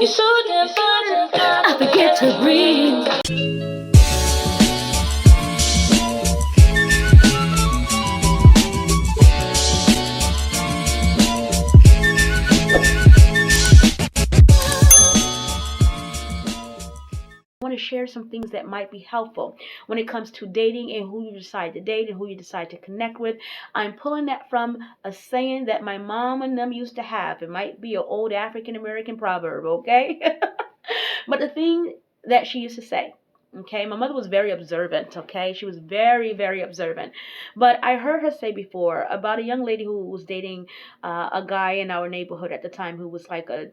You're so damn fine, I forget to breathe. I want to share some things that might be helpful when it comes to dating and who you decide to date and who you decide to connect with. I'm pulling that from a saying that my mom and them used to have. It might be an old African American proverb, okay? But the thing that she used to say, okay, my mother was very observant, okay? She was very, very observant. But I heard her say before about a young lady who was dating a guy in our neighborhood at the time who was like a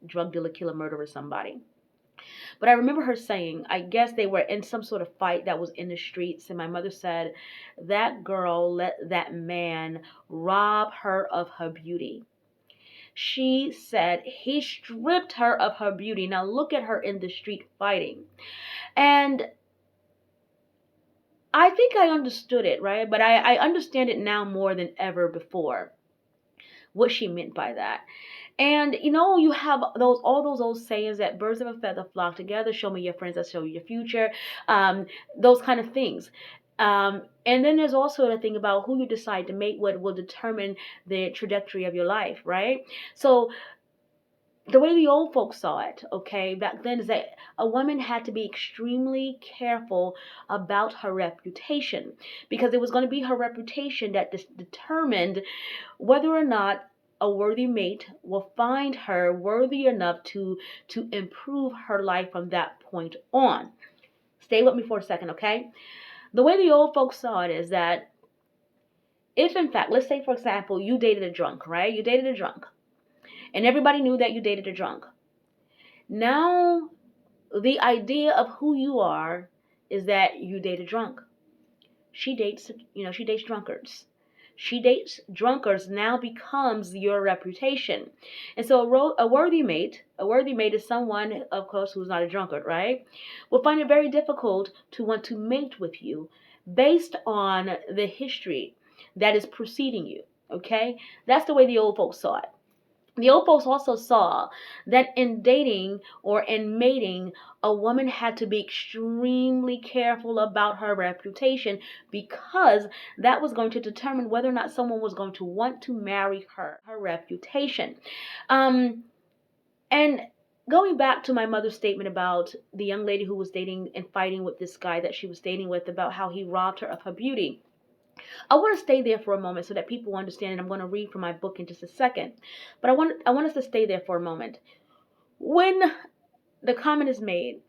drug dealer, killer, murderer, somebody. But I remember her saying, I guess they were in some sort of fight that was in the streets. And my mother said, that girl let that man rob her of her beauty. She said he stripped her of her beauty. Now look at her in the street fighting. And I think I understood it, right? But I understand it now more than ever before, what she meant by that. And you have all those old sayings that birds of a feather flock together. Show me your friends, I show you your future. Those kind of things. And then there's also the thing about who you decide to mate with will determine the trajectory of your life, right? So the way the old folks saw it, okay, back then is that a woman had to be extremely careful about her reputation, because it was going to be her reputation that determined whether or not a worthy mate will find her worthy enough to improve her life from that point on. Stay with me for a second, okay? The way the old folks saw it is that if in fact, let's say for example, you dated a drunk, right? You dated a drunk. And everybody knew that you dated a drunk. Now, the idea of who you are is that you date a drunk. She dates drunkards. She dates drunkards now becomes your reputation. And so a worthy mate is someone, of course, who's not a drunkard, right? Will find it very difficult to want to mate with you based on the history that is preceding you, okay? That's the way the old folks saw it. The old folks also saw that in dating or in mating, a woman had to be extremely careful about her reputation, because that was going to determine whether or not someone was going to want to marry her reputation. And going back to my mother's statement about the young lady who was dating and fighting with this guy that she was dating with, about how he robbed her of her beauty. I want to stay there for a moment so that people understand, and I'm going to read from my book in just a second. But I want us to stay there for a moment. When the comment is made,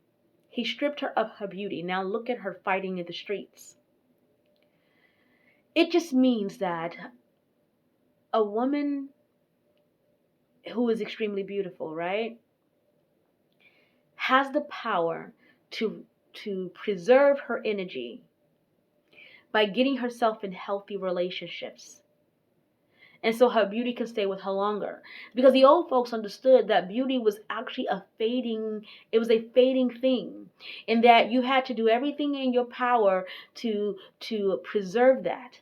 he stripped her of her beauty. Now look at her fighting in the streets. It just means that a woman who is extremely beautiful, right, has the power to preserve her energy by getting herself in healthy relationships. And so her beauty can stay with her longer. Because the old folks understood that beauty was actually a fading thing. And that you had to do everything in your power to preserve that.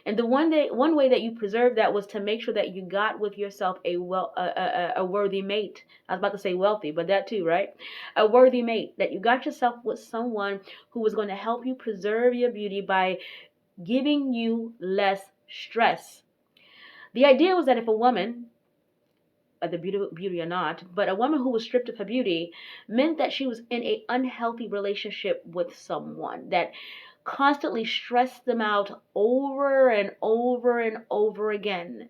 And the one way that you preserved that was to make sure that you got with yourself a worthy mate. I was about to say wealthy, but that too, right? A worthy mate. That you got yourself with someone who was going to help you preserve your beauty by giving you less stress. The idea was that if a woman, whether beauty or not, but a woman who was stripped of her beauty, meant that she was in an unhealthy relationship with someone that constantly stressed them out over and over and over again.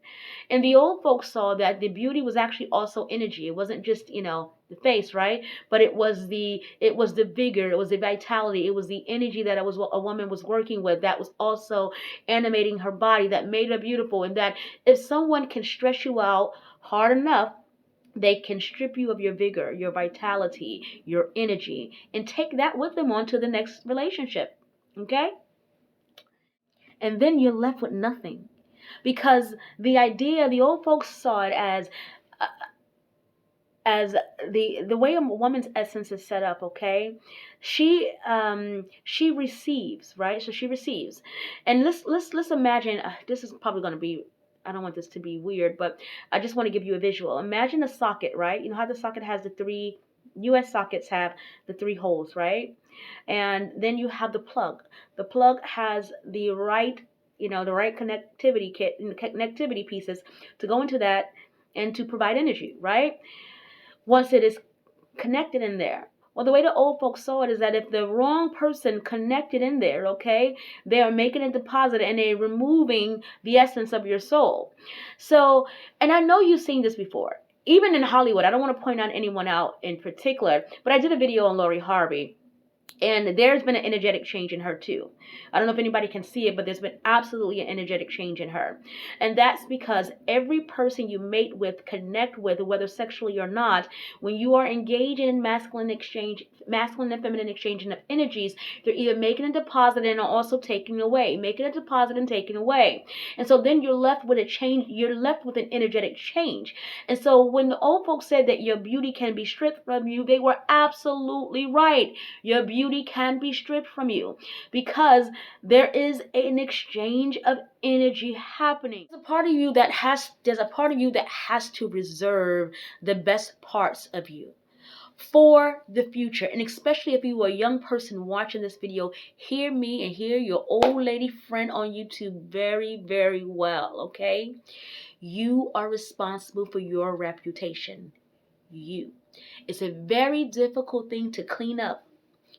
And the old folks saw that the beauty was actually also energy. It wasn't just, the face, right? But it was the vigor, it was the vitality, it was the energy that a woman was working with that was also animating her body, that made her beautiful. And that if someone can stress you out hard enough, they can strip you of your vigor, your vitality, your energy, and take that with them on to the next relationship. Okay? And then you're left with nothing. Because the old folks saw it as the way a woman's essence is set up, okay? She receives, right? So she receives. And let's imagine, this is probably going to be I don't want this to be weird, but I just want to give you a visual. Imagine a socket, right? You know how the socket has the three, US sockets have the three holes, right? And then you have the plug. The plug has the right, the right connectivity pieces to go into that and to provide energy, right? Once it is connected in there. Well, the way the old folks saw it is that if the wrong person connected in there, okay, they are making a deposit and they're removing the essence of your soul. So, and I know you've seen this before, even in Hollywood. I don't want to point out anyone out in particular, but I did a video on Lori Harvey. And there's been an energetic change in her too. I don't know if anybody can see it, but there's been absolutely an energetic change in her. And that's because every person you mate with, connect with, whether sexually or not, when you are engaging in masculine and feminine exchanging of energies, they're either making a deposit and also taking away, making a deposit and taking away. And so then you're left with a change, you're left with an energetic change. And so when the old folks said that your beauty can be stripped from you, they were absolutely right. Your beauty can be stripped from you because there is an exchange of energy happening. There's a part of you that has to reserve the best parts of you for the future. And especially if you are a young person watching this video, hear me and hear your old lady friend on YouTube very, very well, okay? You are responsible for your reputation. It's a very difficult thing to clean up.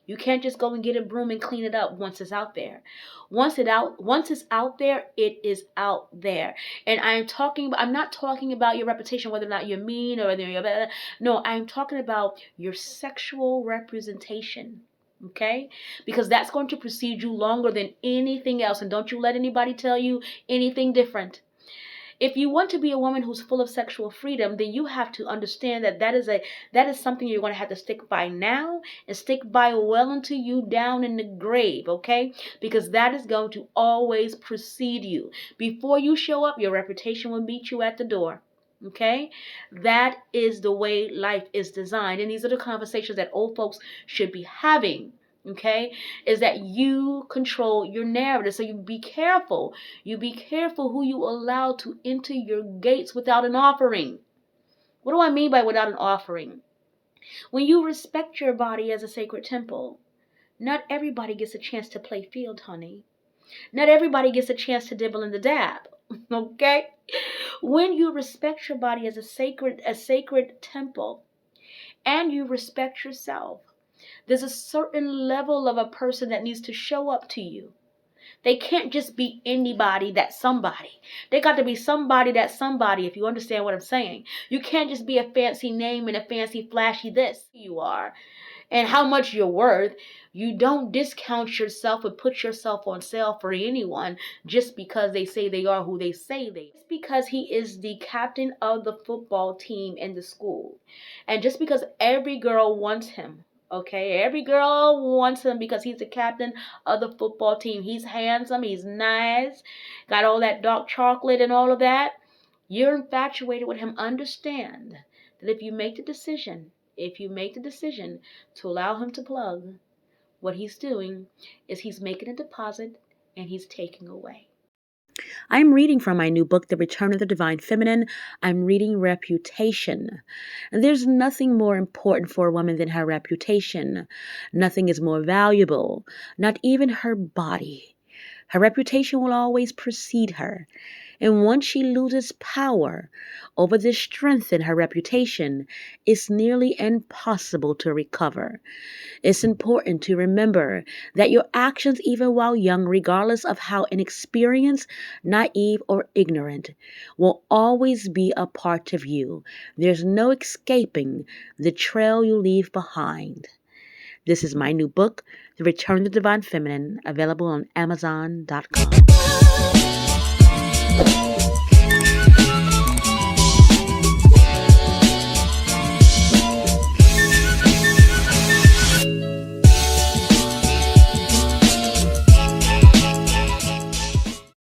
You can't just go and get a broom and clean it up once it's out there. Once it's out there, it is out there. And I'm not talking about your reputation, whether or not you're mean or whether you're bad. No, I'm talking about your sexual representation. Okay? Because that's going to precede you longer than anything else. And don't you let anybody tell you anything different. If you want to be a woman who's full of sexual freedom, then you have to understand that is something you're going to have to stick by now and stick by well until you down in the grave, okay? Because that is going to always precede you. Before you show up, your reputation will meet you at the door. Okay? That is the way life is designed. And these are the conversations that old folks should be having. Okay, is that you control your narrative. So you be careful. You be careful who you allow to enter your gates without an offering. What do I mean by without an offering? When you respect your body as a sacred temple, not everybody gets a chance to play field, honey. Not everybody gets a chance to dibble in the dab. Okay? When you respect your body as a sacred temple, and you respect yourself, there's a certain level of a person that needs to show up to you. They can't just be anybody that's somebody. They got to be somebody that's somebody, if you understand what I'm saying. You can't just be a fancy name and a fancy flashy this. You are. And how much you're worth. You don't discount yourself and put yourself on sale for anyone just because they say they are who they say they are. Just because he is the captain of the football team in the school. And just because every girl wants him. Okay, every girl wants him because he's the captain of the football team. He's handsome, he's nice, got all that dark chocolate and all of that. You're infatuated with him. Understand that if you make the decision to allow him to plug, what he's doing is he's making a deposit and he's taking away. I'm reading from my new book, The Return of the Divine Feminine. I'm reading Reputation. And there's nothing more important for a woman than her reputation. Nothing is more valuable, not even her body. Her reputation will always precede her. And once she loses power over the strength in her reputation, it's nearly impossible to recover. It's important to remember that your actions, even while young, regardless of how inexperienced, naive, or ignorant, will always be a part of you. There's no escaping the trail you leave behind. This is my new book, The Return of the Divine Feminine, available on Amazon.com.